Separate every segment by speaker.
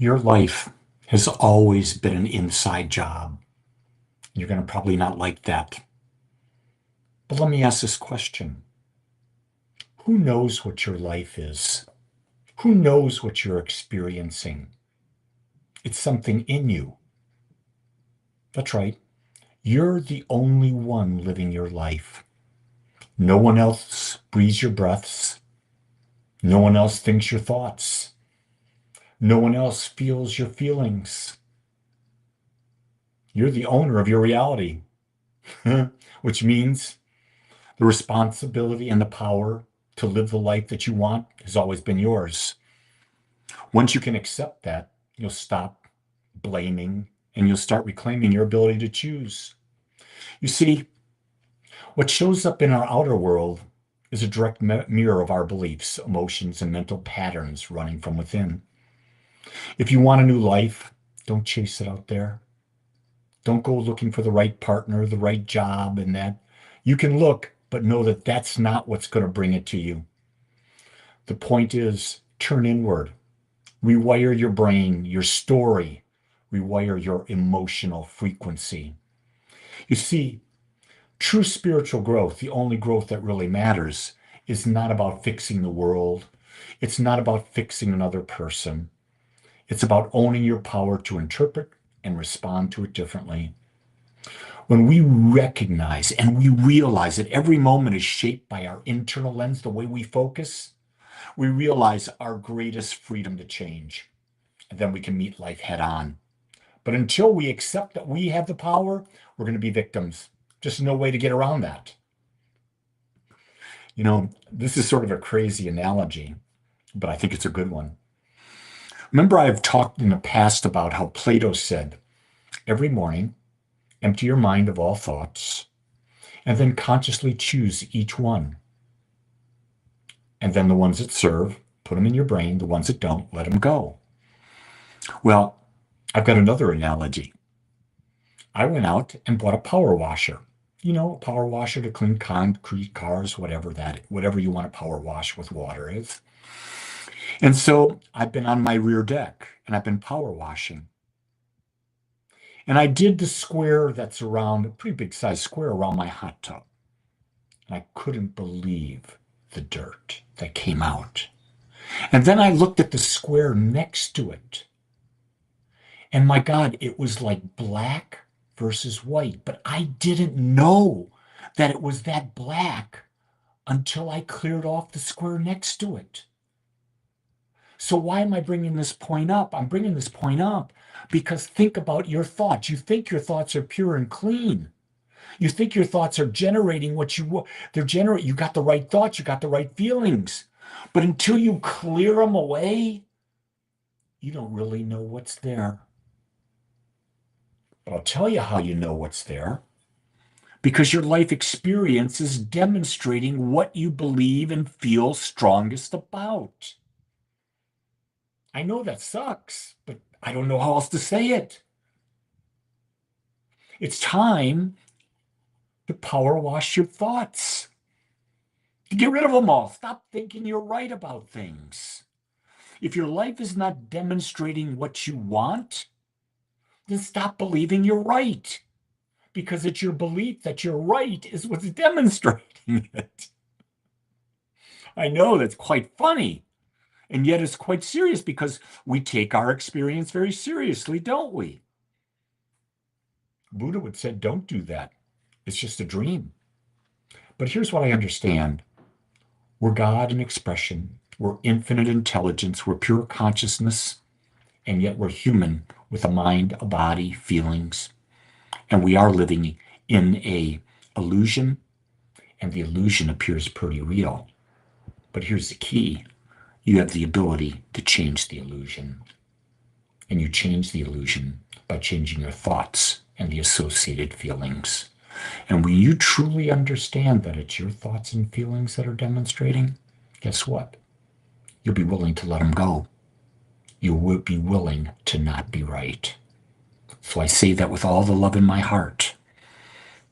Speaker 1: Your life has always been an inside job. You're going to probably not like that. But let me ask this question. Who knows what your life is? Who knows what you're experiencing? It's something in you. That's right. You're the only one living your life. No one else breathes your breaths. No one else thinks your thoughts. No one else feels your feelings. You're the owner of your reality, which means the responsibility and the power to live the life that you want has always been yours. Once you can accept that, you'll stop blaming and you'll start reclaiming your ability to choose. You see, what shows up in our outer world is a direct mirror of our beliefs, emotions, and mental patterns running from within. If you want a new life, don't chase it out there. Don't go looking for the right partner, the right job, and that. You can look, but know that that's not what's going to bring it to you. The point is, turn inward, rewire your brain, your story, rewire your emotional frequency. You see, true spiritual growth, the only growth that really matters, is not about fixing the world. It's not about fixing another person. It's about owning your power to interpret and respond to it differently. When we recognize and we realize that every moment is shaped by our internal lens, the way we focus, we realize our greatest freedom to change. And then we can meet life head on. But until we accept that we have the power, we're going to be victims. Just no way to get around that. This is sort of a crazy analogy, but I think it's a good one. Remember, I've talked in the past about how Plato said, every morning, empty your mind of all thoughts, and then consciously choose each one. And then the ones that serve, put them in your brain. The ones that don't, let them go. Well, I've got another analogy. I went out and bought a power washer. A power washer to clean concrete, cars, whatever you want to power wash with water is. And so I've been on my rear deck and I've been power washing. And I did the square that's around, a pretty big size square around my hot tub. And I couldn't believe the dirt that came out. And then I looked at the square next to it. And my God, it was like black versus white. But I didn't know that it was that black until I cleared off the square next to it. So why am I bringing this point up? I'm bringing this point up because think about your thoughts. You think your thoughts are pure and clean. You think your thoughts are generating what they're generating. You got the right thoughts, you got the right feelings. But until you clear them away, you don't really know what's there. But I'll tell you how you know what's there. Because your life experience is demonstrating what you believe and feel strongest about. I know that sucks, but I don't know how else to say it. It's time to power wash your thoughts. Get rid of them all. Stop thinking you're right about things. If your life is not demonstrating what you want, then stop believing you're right. Because it's your belief that you're right is what's demonstrating it. I know that's quite funny. And yet it's quite serious because we take our experience very seriously, don't we? Buddha would say, don't do that. It's just a dream. But here's what I understand. We're God in expression. We're infinite intelligence. We're pure consciousness. And yet we're human with a mind, a body, feelings. And we are living in an illusion. And the illusion appears pretty real. But here's the key. You have the ability to change the illusion. And you change the illusion by changing your thoughts and the associated feelings. And when you truly understand that it's your thoughts and feelings that are demonstrating, guess what? You'll be willing to let them go. You will be willing to not be right. So I say that with all the love in my heart.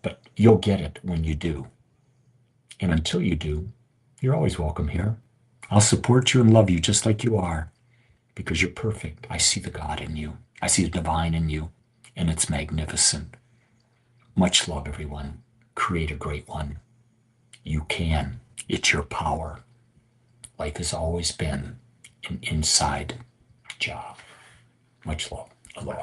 Speaker 1: But you'll get it when you do. And until you do, you're always welcome here. I'll support you and love you just like you are. because you're perfect. I see the God in you. I see the divine in you, and it's magnificent. Much love, everyone. Create a great one. You can. It's your power. Life has always been an inside job. Much love. Aloha.